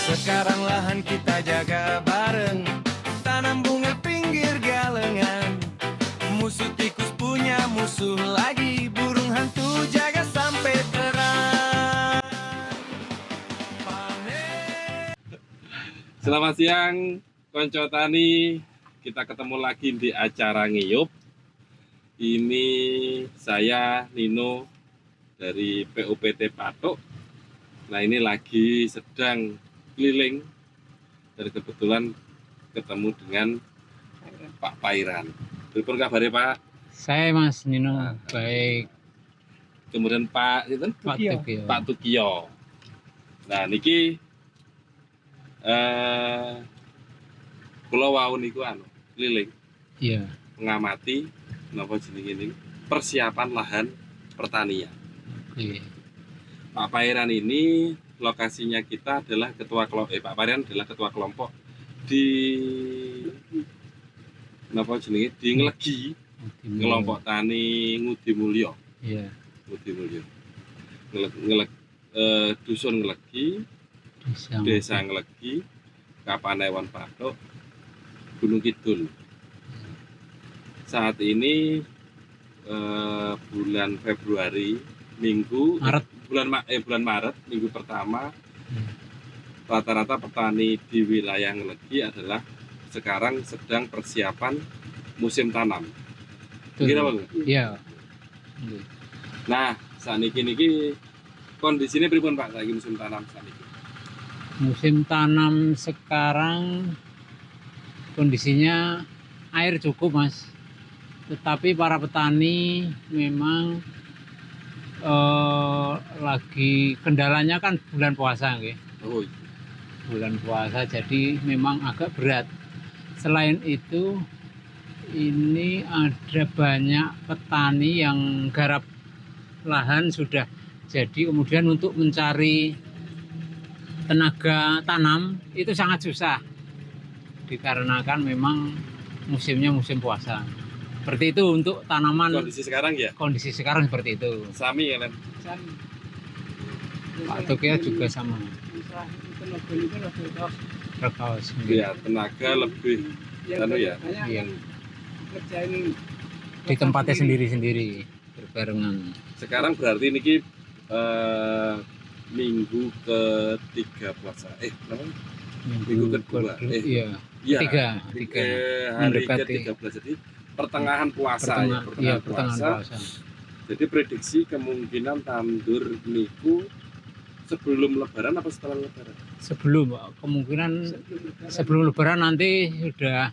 Sekarang lahan kita jaga bareng, tanam bunga pinggir galengan. Musuh tikus punya musuh lagi, burung hantu jaga sampai terang. Selamat siang, konco tani. Kita ketemu lagi di acara ngiyup. Ini saya Nino dari PUPT Patok. Nah, ini lagi sedang keliling dan kebetulan ketemu dengan Pak Pairan. Berapa kabarnya Pak? Saya Mas Nino, baik. Kemudian Pak itu Pak Tukio. Nah, niki kula wau niku keliling. Iya. Mengamati napa jenenge ini persiapan lahan pertanian. Oke. Pak Pairan ini lokasinya kita adalah Pak Pairan adalah ketua kelompok di napa jenenge di Nglegi, kelompok tani Ngudi Mulyo. Iya. Ngudi Mulyo. Dusun Nglegi, Desa Nglegi, Kapanewon Patok, Gunung Kidul. Saat ini bulan Februari, bulan Maret, minggu pertama, rata-rata petani di wilayah Nglegi adalah sekarang sedang persiapan musim tanam. Kira Bang? Iya. Nah, saat niki kondisinya pripun Pak lagi musim tanam saat ini? Musim tanam sekarang kondisinya air cukup Mas. Tetapi para petani memang lagi kendalanya kan bulan puasa nggih. Oh, iya. Bulan puasa jadi memang agak berat. Selain itu ini ada banyak petani yang garap lahan sudah jadi, kemudian untuk mencari tenaga tanam itu sangat susah dikarenakan memang musimnya musim puasa. Seperti itu untuk tanaman. Kondisi sekarang ya? Kondisi sekarang seperti itu. Sami ya, Len? Sami. Pak Tukio juga sama. Rekaos. Iya, tenaga lebih ya. Iya. Di tempatnya sendiri-sendiri berbarengan. Sekarang berarti niki minggu ketiga puasa. Minggu kedua. Iya. Iya. Tiga. Hari Mendekati. ke-13. Jadi pertengahan puasa ya. Pertengahan puasa. Jadi prediksi kemungkinan tandur niku sebelum lebaran apa setelah lebaran? Kemungkinan sebelum lebaran nanti sudah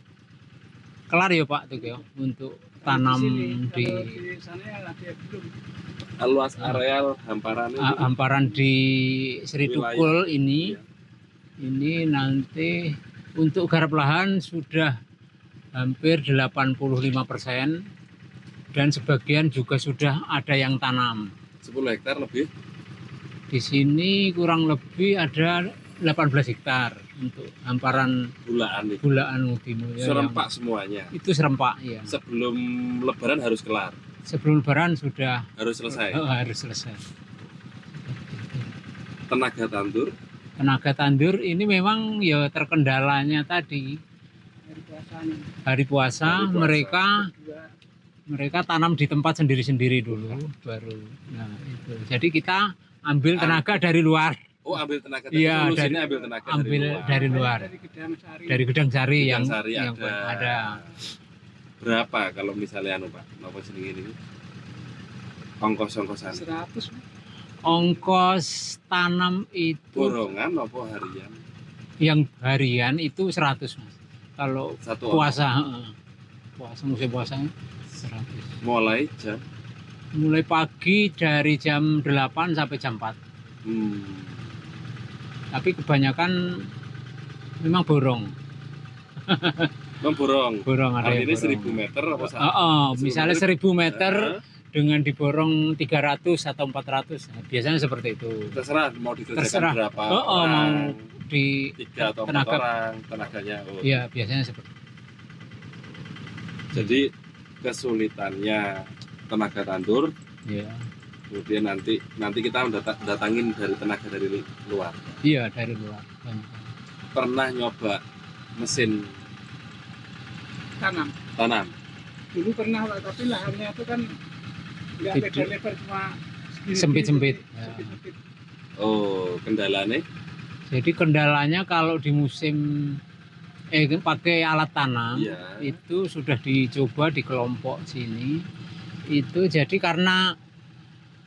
kelar ya Pak Tukio untuk tanam di Luas areal hamparan di Sri Tukul ini. Iya. Ini nanti untuk garap lahan sudah hampir 85% dan sebagian juga sudah ada yang tanam. 10 hektar lebih. Di sini kurang lebih ada 18 hektar untuk hamparan bulaan Ngudi Mulyo. Serempak semuanya. Itu serempak ya. Sebelum lebaran harus kelar. Sebelum lebaran sudah Harus selesai. harus selesai. Tenaga tandur ini memang ya terkendalanya tadi hari puasa. Mereka tanam di tempat sendiri-sendiri dulu baru. Nah, itu. Jadi kita ambil tenaga dari luar. Oh, ambil tenaga Iya, dari luar. Dari Gedang Sari yang ada. ada. Berapa kalau misalnya Pak? Napa jenenge ini? Ongkos-ongkosan. 100. Ongkos tanam itu Borongan apa harian? yang harian itu 100 Mas. Kalau Satu puasa, musim puasanya 100. Mulai Pagi dari jam 8 sampai jam 4. Tapi kebanyakan memang borong. Borong ada. Ini 1000 meter apa? Misalnya 1000 meter dengan diborong 300 atau 400. Nah, biasanya seperti itu. Terserah mau dikerjakan berapa orang. Mau di 3 atau 4 orang tenaganya. Iya, biasanya seperti itu. Jadi kesulitannya tenaga tandur, ya. Kemudian nanti kita datangin dari tenaga dari luar. Iya, dari luar. Banyak. Pernah nyoba mesin tanam? Dulu pernah Pak, tapi lahannya itu kan nggak Tidak. lebar-lebar, cuma segini-segini, Sempit-sempit. sempit-sempit. Oh, kendalanya? Jadi kendalanya kalau di musim pakai alat tanam Iya. itu sudah dicoba di kelompok sini. Itu jadi karena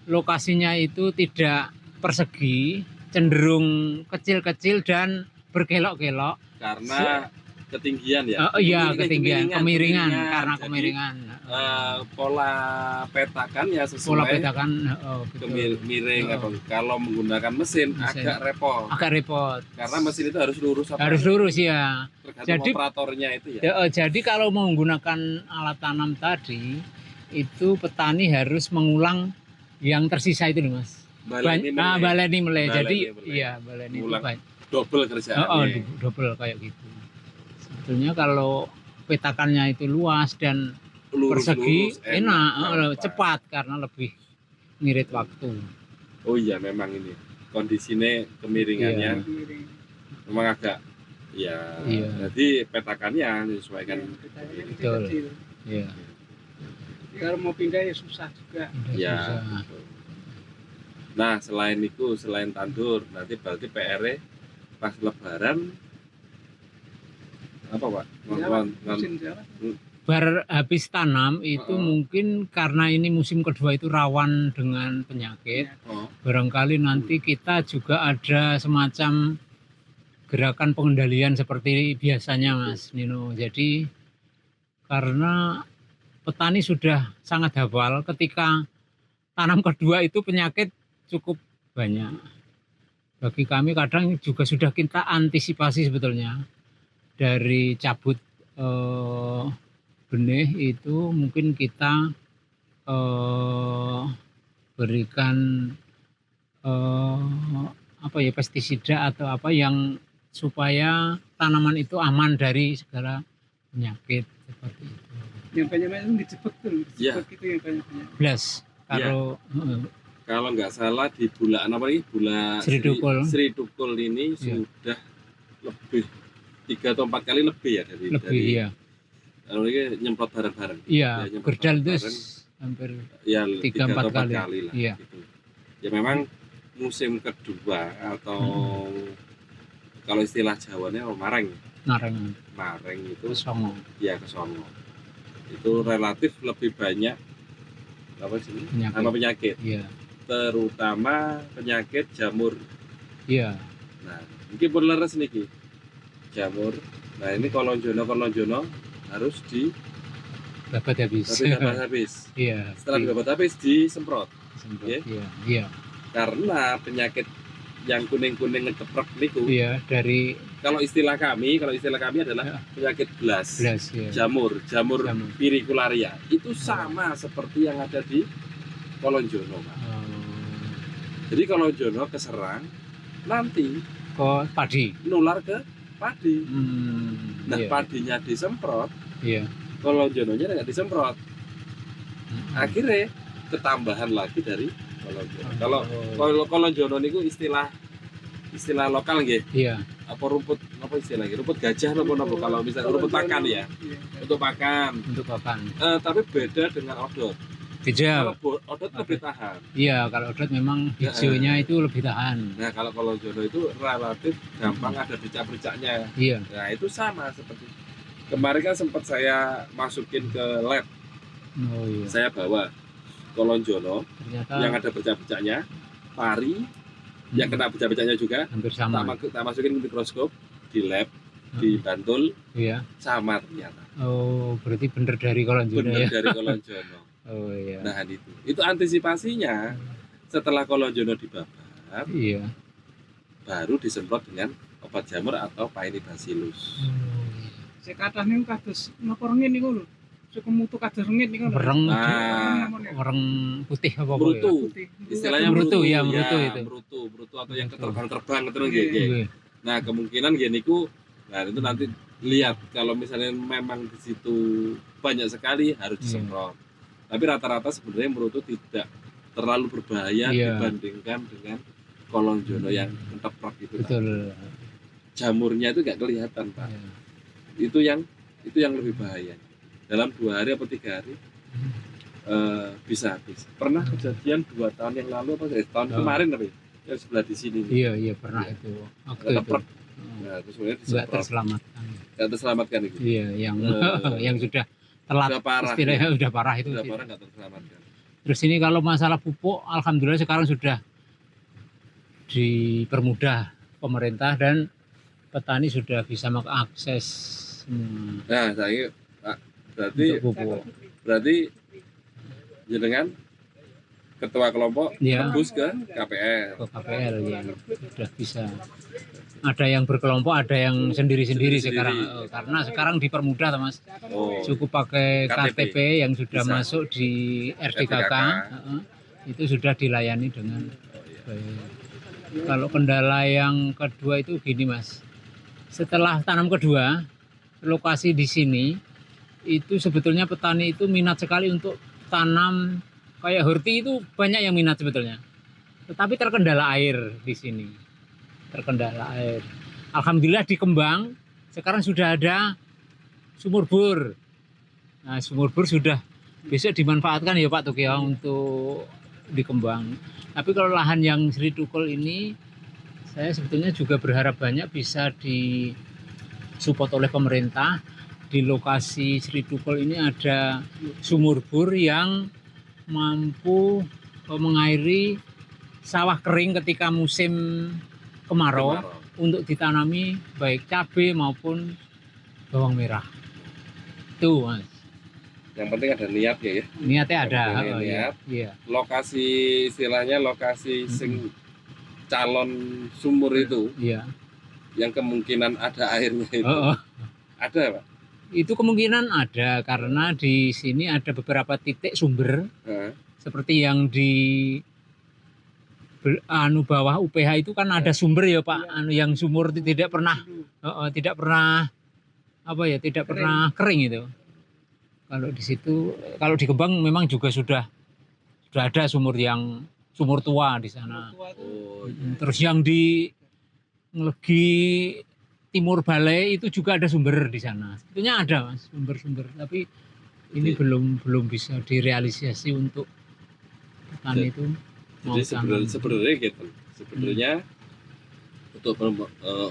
lokasinya itu tidak persegi, cenderung kecil-kecil dan berkelok-kelok. Karena ketinggian ya. Iya, ketinggian, kemiringan karena Jadi, kemiringan. pola petakan ya sesuai Pola petakan miring Oh. atau kalau menggunakan mesin Mesin. agak repot. agak repot. Karena mesin itu harus lurus apa? Harus lurus ya. Tergantung Jadi- operatornya itu ya. Jadi kalau menggunakan alat tanam tadi itu petani harus mengulang yang tersisa itu loh Mas. Baleni meneh. Baleni mulai. Baleni Jadi mulai. iya baleni itu Ngulang. baik. Double kerjaannya. Double kayak gitu. Sebetulnya kalau petakannya itu luas dan persegi Lurus-lurus enak, gampang. cepat karena lebih ngirit waktu. Oh iya memang ini kondisinya kemiringannya Miring. memang agak ya. Iya. Jadi petakannya disesuaikan. Iya, petanya Betul. kecil. Iya. Kalau mau pindah ya susah juga. udah Ya. susah. Nah selain itu selain tandur nanti berarti PR pas Lebaran apa Pak? Jawa, musim Jawa. Bar habis tanam itu Heeh. mungkin karena ini musim kedua itu rawan dengan penyakit. Oh, Barangkali nanti kita juga ada semacam gerakan pengendalian seperti biasanya Mas Nino. Jadi karena petani sudah sangat hafal ketika tanam kedua itu penyakit cukup banyak. Bagi kami kadang juga sudah kita antisipasi sebetulnya dari cabut benih itu mungkin kita berikan pestisida atau apa yang supaya tanaman itu aman dari segala penyakit seperti itu. Yang banyak-banyak itu dijebak tuh, Iya. dijebak itu yang banyak-banyak. Blas Iya. Kalau nggak salah di bulan apa ini bulan Sri Tukul ini Iya. sudah lebih 3 atau 4 kali lebih ya dari lebih ya. kalau ini nyemprot bareng-bareng. Iya, Ya, nyemprot gerdal itu bareng. hampir Ya 3-4 3 atau 4 kali. kali lah Iya. gitu. Ya memang musim kedua atau kalau istilah Jawanya mareng. nareng Mareng itu songo. ya kesongo. Itu relatif lebih banyak apa sih? Penyakit. Sama penyakit, Iya. terutama penyakit jamur. Iya. Nah, mungkin pun leres niki. Jamur. Nah, ini kolonjono harus Dapat habis. dapat habis. Iya. Setelah dapat habis disemprot. Semprot. Iya. Iya. Iya. Karena penyakit yang kuning-kuning ngekeprek niku. Iya, dari Kalau istilah kami adalah Ya. penyakit blas. blas ya. Jamur Jamur. pirikularia. Itu sama seperti yang ada di kolonjono, Pak. Oh, Jadi kolonjono keserang nanti kok padi. nular ke padi. Nah, Iya. padinya disemprot, Iya. kolonjononya nggak disemprot. Mm-mm. Akhirnya ketambahan lagi dari kolonjono. Kalau Oh. kolonjono niku istilah lokal nggih. Iya. Apa rumput apa istilahnya? Rumput gajah napa kalau misalnya rumput pakan ya. Iya. Untuk pakan. Untuk pakan. Tapi beda dengan odot. Beda. Kalau odot lebih tahan. Iya, kalau odot memang hijaunya itu lebih tahan. Nah, kalau kolonjono itu relatif gampang ada bercak-bercaknya. Iya. Nah, itu sama seperti kemarin kan sempat saya masukin ke lab. Oh iya. Saya bawa kolonjono Ternyata yang ada bercak-bercaknya, pari yang kena bercak-bercaknya juga. hampir sama. Tak masukin ke mikroskop di lab di Bantul Iya. sama ternyata. Oh, berarti bener dari kolonjono Bener ya. dari kolonjono. Oh iya. Nah, itu antisipasinya setelah kolonjono dibabat Iya. baru disemprot dengan obat jamur atau Paenibacillus. Saya kata nih kados napa rengit niku lho. Suku mutu kados rengit niku lho. Bereng Nah, orang putih apa apa Merutu. Putih. Istilahnya Merutu, merutu, ya, merutu itu. Merutu atau yang Merutu. terbang-terbang gitu Iya. nggih. Iya. Nah, kemungkinan gini nah itu nanti lihat kalau misalnya memang di situ banyak sekali harus Iya. disemprot. Tapi rata-rata sebenarnya merutu tidak terlalu berbahaya Iya. dibandingkan dengan kolonjono yang menteprok itu. Betul. Jamurnya itu nggak kelihatan Pak. Ya. Itu yang lebih bahaya. Dalam 2 hari atau 3 hari bisa habis. Pernah kejadian 2 tahun yang lalu apa tahun Oh. kemarin tapi yang sebelah di sini nih. Iya, iya pernah Iya. itu. Waktu itu. Keteprok. Oh, Nah, terus kemudian nggak disemprot. terselamatkan. Nggak terselamatkan itu. Iya, yang Oh. yang sudah telat Udah parah. istilahnya udah parah itu. Udah parah nggak terselamatkan. Terus ini kalau masalah pupuk, alhamdulillah sekarang sudah dipermudah pemerintah dan petani sudah bisa mengakses Nah, saya Pak, berarti untuk pupuk. jenengan ketua kelompok Iya. tembus ke KPR. Ke KPR ya sudah bisa. Ada yang berkelompok, ada yang sendiri-sendiri Sendiri-sendiri. sekarang. Karena sekarang dipermudah, Mas. Oh, Cukup pakai KTP. KTP yang sudah Bisa. masuk di RDKK, itu sudah dilayani dengan baik. Kalau kendala yang kedua itu gini, Mas. Setelah tanam kedua, lokasi di sini itu sebetulnya petani itu minat sekali untuk tanam kayak horti itu banyak yang minat sebetulnya. Tetapi terkendala air di sini. Terkendala air. Alhamdulillah di Kembang sekarang sudah ada sumur bor. Nah, sumur bor sudah besok dimanfaatkan ya Pak Tuk ya untuk di Kembang. Tapi kalau lahan yang Sri Tukul ini saya sebetulnya juga berharap banyak bisa disupport oleh pemerintah. Di lokasi Sri Tukul ini ada sumur bor yang mampu mengairi sawah kering ketika musim kemarau untuk ditanami baik cabai maupun bawang merah. Itu Mas. Yang penting ada niatnya ya. Niatnya ada. Yang penting Oh, iya. niat. Iya. Lokasi istilahnya lokasi sing calon sumur itu Iya. yang kemungkinan ada airnya itu. Oh, oh. Ada Pak. Itu kemungkinan ada karena di sini ada beberapa titik sumber Heeh. seperti yang di bawah UPH itu kan ada sumber ya Pak, yang sumur tidak pernah tidak pernah apa ya, tidak pernah kering itu. Kalau di situ, kalau di Kembang memang juga sudah ada sumur tua di sana. Oh, Terus yang di Ngelegi Timur Balai itu juga ada sumber di sana. Sebetulnya ada Mas, sumber-sumber, tapi ini belum bisa direalisasi untuk petani itu. jadi sebenarnya gitu. Sebenarnya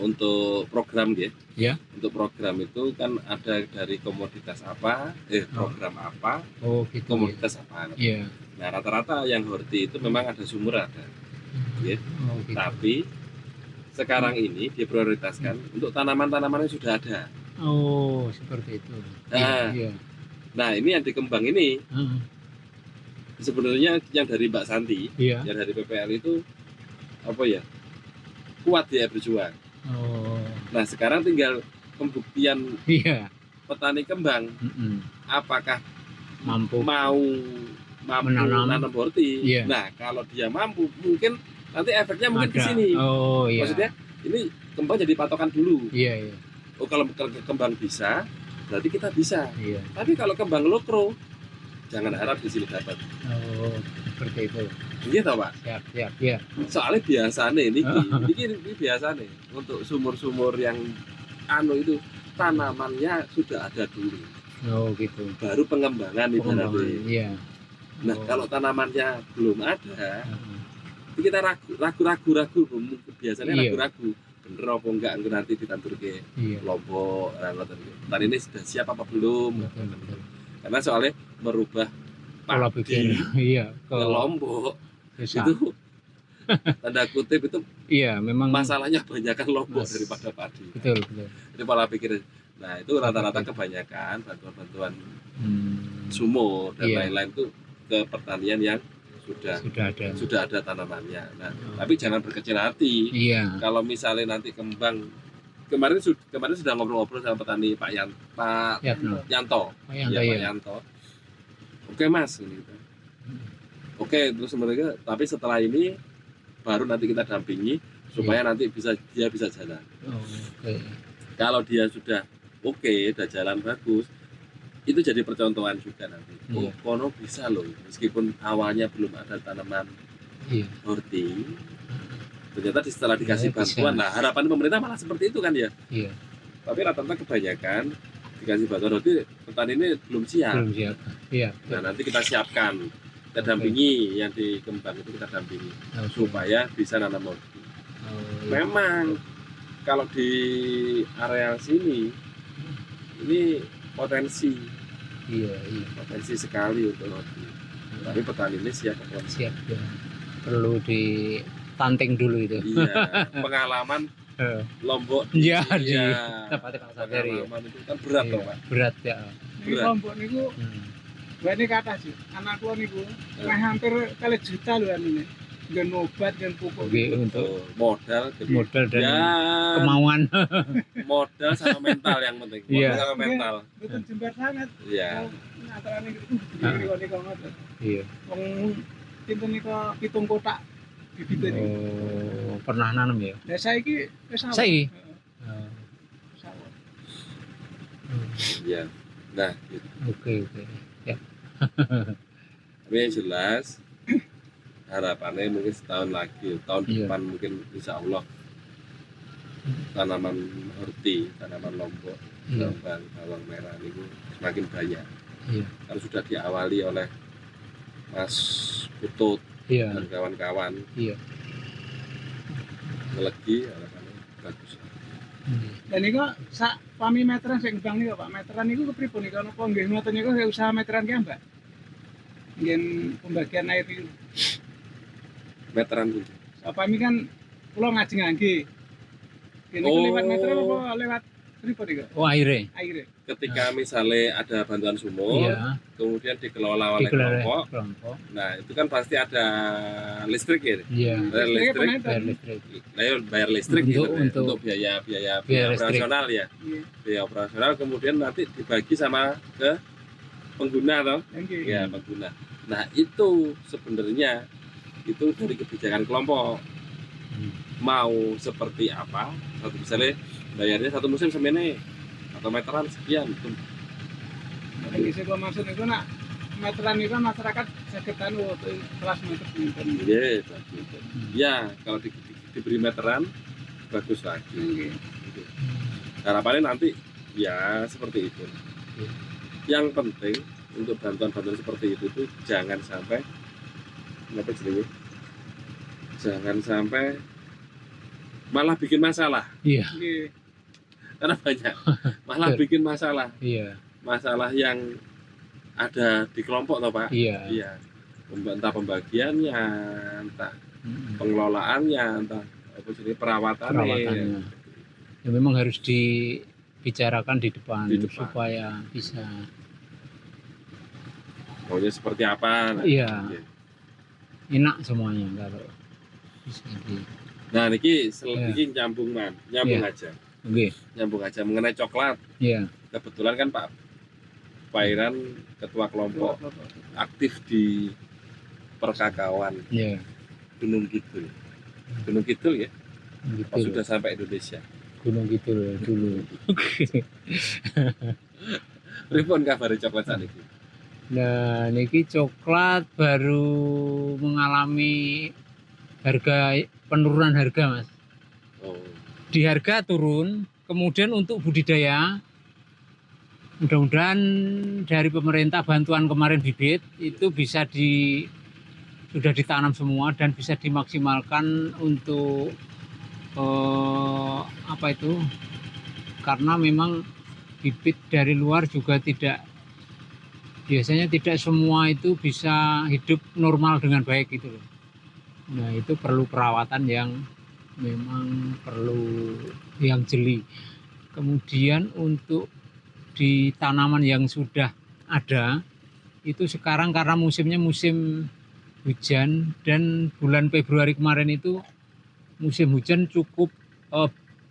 untuk program gitu. Ya. Untuk program itu kan ada dari komoditas apa, program apa, Oh gitu. komoditas apa. Iya. Nah, rata-rata yang horti itu memang ada sumur ada. Ya. Oh gitu. Tapi sekarang ini diprioritaskan untuk tanaman-tanaman yang sudah ada. Oh, seperti itu. Nah. Iya. Nah, ini yang dikembang ini Heeh. sebenarnya yang dari Mbak Santi, Iya. yang dari PPL itu apa ya? Kuat dia berjuang. Oh. Nah, sekarang tinggal pembuktian Iya. petani kembang Mm-mm. apakah Mampu. mau menanam horti. Iya. Nah, kalau dia mampu, mungkin nanti efeknya mungkin di Ada. sini. Oh iya. Maksudnya ini kembang jadi patokan dulu. Iya, iya. Oh, kalau kembang bisa, berarti kita bisa. Iya. Tapi kalau kembang lokro, jangan harap di sini dapat. Oh, seperti itu. Iya toh, Pak? Siap, siap. Iya. Soalnya biasanya ini biasanya untuk sumur-sumur yang itu tanamannya sudah ada dulu. Oh, gitu. Baru pengembangan ibaratnya. Iya. Nah, Oh. kalau tanamannya belum ada, Heeh. itu kita ragu-ragu biasanya Iya. ragu-ragu bener apa enggak nanti ditandur ke Iya. Lombok tadi ini sudah siap apa belum Betul, betul. karena soalnya merubah Pola pikir. Iya, ke Lombok desa. itu tanda kutip itu Iya, memang masalahnya kebanyakan Lombok Mas. daripada padi. betul, betul. Jadi pola pikir. Nah, itu rata-rata kebanyakan bantuan-bantuan sumur dan Iya. lain-lain itu ke pertanian yang sudah ada tanamannya. Nah, tapi jangan berkecil hati. Iya. Kalau misalnya nanti kembang kemarin sudah ngobrol-ngobrol sama petani Pak Yatno. Yanto. Pak Yanto, Iya, Pak iya. Yanto. Oke Mas, gitu. Oke, terus mereka tapi setelah ini baru nanti kita dampingi supaya nanti dia bisa jalan. Oh, oke. Kalau dia sudah oke, udah jalan bagus, itu jadi percontohan juga nanti. Oh, Iya. kono bisa loh, meskipun awalnya belum ada tanaman Iya. horti, ternyata setelah dikasih Ya, bisa. bantuan, nah harapan pemerintah malah seperti itu kan ya. Iya. Tapi rata-rata kebanyakan dikasih bantuan horti, petani ini belum siap. Belum siap. Iya. Nah nanti kita siapkan, kita Oke. dampingi yang di Kembang itu kita dampingi supaya bisa nanam horti. Oh, iya. Memang kalau di areal sini ini potensi Iya. sekali untuk horti. Tapi petani ini siap apa? Siap ya. Perlu ditanting dulu itu. Iya, pengalaman Lombok. Iya, di Iya, tempatnya Kang Saferi ya. pengalaman itu kan berat toh, Iya, Pak. berat ya. Ini Berat. kelompok niku gue ini kata sih, anak gua niku hampir kali juta loh ini. Dan obat dan pupuk. Oke, untuk Tuh, modal gede. modal dan Ya, kemauan. modal sama mental yang penting. Modal Iya. sama mental. Betul jembar sangat. Iya. Antara ini gitu, ini kok ngoten. Iya. Wong pinten niku pitung kotak bibit ini. Oh, pernah nanam ya? Lah saiki wis sawah. Saiki? Heeh, Oh, sawah. Iya. Nah, gitu. Oke. Tapi yang jelas harapannya mungkin setahun lagi, tahun Iya. depan mungkin insya Allah tanaman horti, tanaman lombok, Iya. bawang merah ini semakin banyak. Iya. Kalau sudah diawali oleh Mas Putut Iya. dan kawan-kawan, Iya. melegi harapannya bagus. Dan niku sak pami meteran sing Gebang niku Pak. Meteran niku kepripun niku napa nggih ngoten niku usaha meteran ki Mbak? Nggih pembagian air niku. Meteran itu. Sak pami kan kula ngajeng-ngangge. Ini Oh. lewat meteran apa lewat pripun niku? Oh, airnya. Aire. Ketika misalnya ada bantuan sumur, Iya. kemudian dikelola oleh Dikelola kelompok, nah itu kan pasti ada listrik ya. Iya. Bayar Listriknya listrik, pernah Bayar listrik. nah, ya bayar listrik Untuk- gitu ya, untuk- untuk biaya biaya listrik. operasional ya, Iya. biaya operasional kemudian nanti dibagi sama ke pengguna toh, Nggih. ya pengguna. Nah itu sebenarnya itu dari kebijakan kelompok mau seperti apa, satu misalnya bayarnya satu musim semene atau meteran sekian itu. Lagi saya maksud niku nak meteran niku kan masyarakat saged anu kelas meter pinten. Iya, bagus. Ya kalau diberi meteran bagus lagi. Nggih. Harapannya nanti ya seperti itu. Iya. Yang penting untuk bantuan-bantuan seperti itu tuh jangan sampai apa jenenge? Jangan sampai malah bikin masalah. Iya. Nggih. Karena banyak malah Betul. bikin masalah. Iya. Masalah yang ada di kelompok toh, Pak. Iya. Iya. Entah pembagiannya, entah pengelolaannya, entah apa jenenge perawatannya. Perawatannya. Ya memang harus dibicarakan di depan, Di depan. supaya bisa. Maunya seperti apa? Nah, Iya. iya. Enak semuanya kalau bisa di. Nah, niki Iya. iki nyambung Iya. aja. Oke. Nyambung aja mengenai coklat. Iya. Kebetulan kan Pak Pairan ketua kelompok aktif di perkakawan Iya. Gunung Kidul. Gunung Kidul ya? Gitu. Oh, sudah sampai Indonesia. Gunung gitu dulu. Pripun kabar coklat saat ini? Nah, niki coklat baru mengalami penurunan harga, Mas. Oh, Di harga turun, kemudian untuk budidaya mudah-mudahan dari pemerintah bantuan kemarin bibit itu bisa sudah ditanam semua dan bisa dimaksimalkan untuk apa itu, karena memang bibit dari luar juga biasanya tidak semua itu bisa hidup normal dengan baik gitu loh. Nah itu perlu perawatan yang memang perlu yang jeli. Kemudian untuk di tanaman yang sudah ada itu sekarang karena musimnya musim hujan dan bulan Februari kemarin itu musim hujan cukup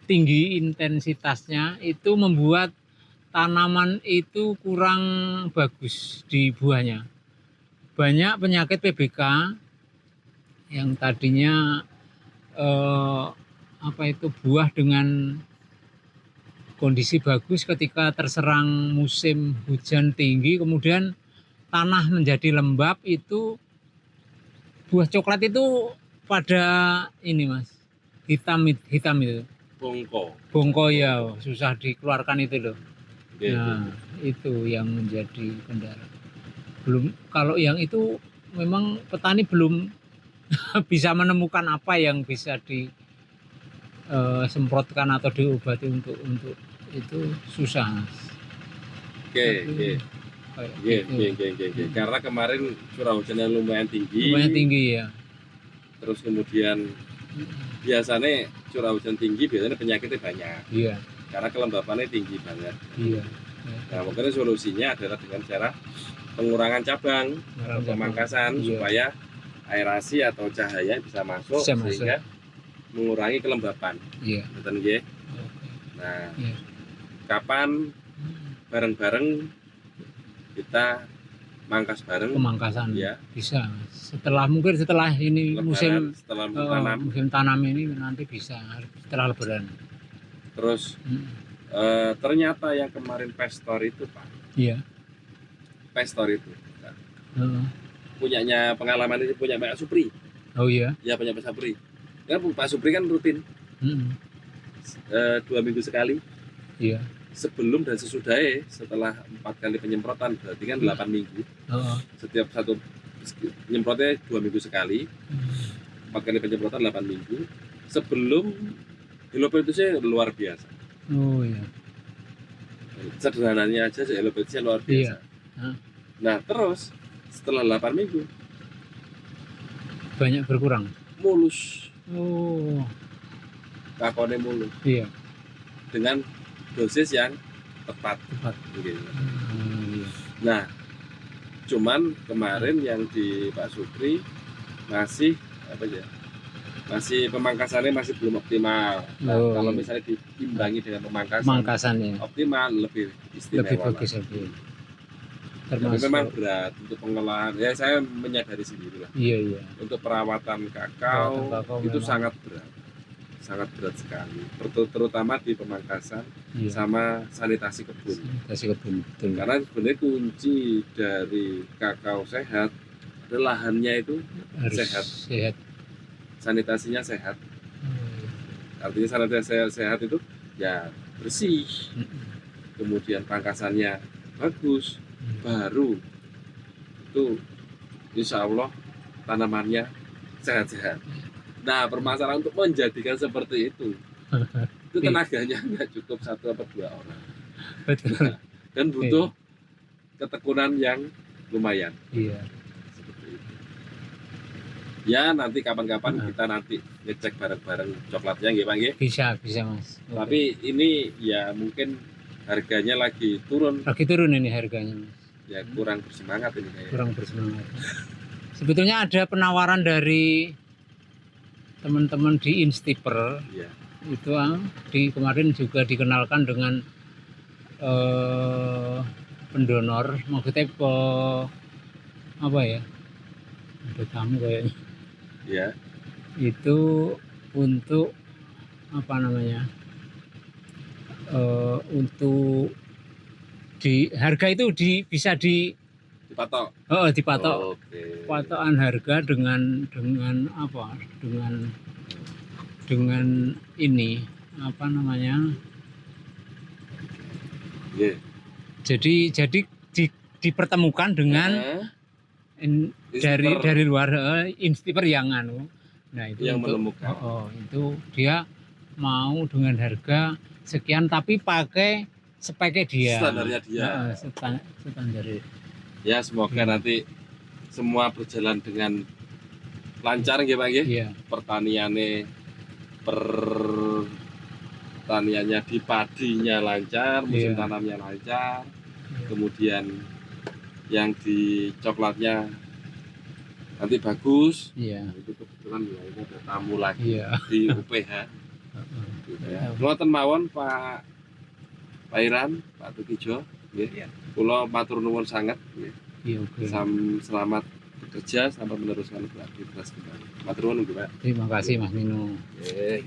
tinggi intensitasnya, itu membuat tanaman itu kurang bagus di buahnya. Banyak penyakit PBK yang tadinya buah dengan kondisi bagus ketika terserang musim hujan tinggi, kemudian tanah menjadi lembab, itu buah coklat itu pada ini Mas, hitam itu. Bongko ya, susah dikeluarkan itu loh. Oke, Nah, itu yang menjadi kendala. Belum, kalau yang itu memang petani belum bisa menemukan apa yang bisa disemprotkan atau diobati untuk itu susah, Mas. oke. Kayak Iya, gitu. Karena kemarin curah hujannya lumayan tinggi. Lumayan tinggi ya. Terus kemudian biasanya curah hujan tinggi biasanya penyakitnya banyak. Iya, Karena kelembapannya tinggi banget. iya. Nah, mungkin solusinya adalah dengan cara pengurangan cabang atau pemangkasan Iya. supaya aerasi atau cahaya bisa masuk Bisa masuk. sehingga mengurangi kelembapan. Iya. Betul nggih? Oke. Nah, Iya. kapan bareng-bareng kita mangkas bareng Pemangkasan ya, bisa, Mas. Mungkin setelah ini lebaran musim setelah tanam. musim tanam ini nanti bisa setelah lebaran. Terus ternyata yang kemarin pestor itu Pak, Iya. pestor itu Heeh. punyanya pengalaman ini punya Pak Supri. Oh iya. Ya punya Pak Supri. Kan Pak Supri kan rutin Heeh. 2 minggu sekali. Iya. Sebelum dan sesudahnya setelah 4 kali penyemprotan berarti kan 8 minggu. Heeh. Setiap satu penyemprotnya 2 minggu sekali. 4 kali penyemprotan 8 minggu. Sebelum helopeltusnya luar biasa. Oh iya. Sederhananya aja helopeltusnya luar biasa. Iya. Hah. Nah terus setelah 8 minggu Banyak berkurang. mulus, Oh, kakone mulus iya. dengan dosis yang tepat. Tepat. Gitu. Iya. Nah, cuman kemarin yang di Pak Supri masih apa ya? Masih pemangkasannya masih belum optimal. Nah, Oh, kalau iya. misalnya diimbangi dengan pemangkasan Pemangkasannya optimal lebih istimewa. lebih bagus lah. lebih. Tapi Termasuk. memang berat untuk pengelolaan. Ya saya menyadari sendiri lah. Iya iya. Untuk perawatan kakao, Perawatan kakao itu memang. sangat berat sekali. Terutama di pemangkasan Iya. sama sanitasi kebun. Kasih kebun betul. Karena sebenarnya kunci dari kakao sehat adalah lahannya itu Harus sehat. sehat. sanitasinya sehat. Oh, Artinya sanitasi sehat itu ya bersih, iya. kemudian pangkasannya bagus, baru itu insya Allah tanamannya sehat-sehat. Nah permasalahan untuk menjadikan seperti itu tenaganya nggak cukup 1 atau 2 orang Betul. dan butuh ketekunan yang lumayan. Iya. Seperti itu. Ya nanti kapan-kapan kita nanti ngecek bareng-bareng coklatnya nggih Pak nggih. Bisa Mas. Oke. Tapi ini ya mungkin harganya lagi turun, lagi turun ini harganya, Mas. ya kurang bersemangat ini kayaknya. Kurang bersemangat. Sebetulnya ada penawaran dari teman-teman di Instiper. Iya. Itu kemarin juga dikenalkan dengan pendonor, maksudnya apa ya? Ada tamu kayaknya. Ya. Itu untuk apa namanya? Untuk di harga itu bisa Dipatok. dipatok. Oke. Patokan harga dengan apa? Dengan ini apa namanya? Iya. Jadi dipertemukan dengan Instiper dari luar Instiper yang Nah, itu yang untuk, menemukan. itu dia mau dengan harga sekian tapi pakai speknya dia. Standarnya dia. Standar. Ya semoga nanti semua berjalan dengan lancar nggih Pak nggih. Iya. Pertaniannya di padinya lancar, musim Iya. tanamnya lancar. Kemudian yang di coklatnya nanti bagus. Iya. Itu kebetulan ya ini ada tamu lagi Iya. di UPH. Ya. Nuwun mawon Pak Iran, Pak Tukijo, nggih. Kula matur nuwun sangat nggih. Iya, oke. Selamat bekerja sampai meneruskan beraktivitas kembali. Matur nuwun nggih, Pak. Terima kasih Mas Nino. Nggih.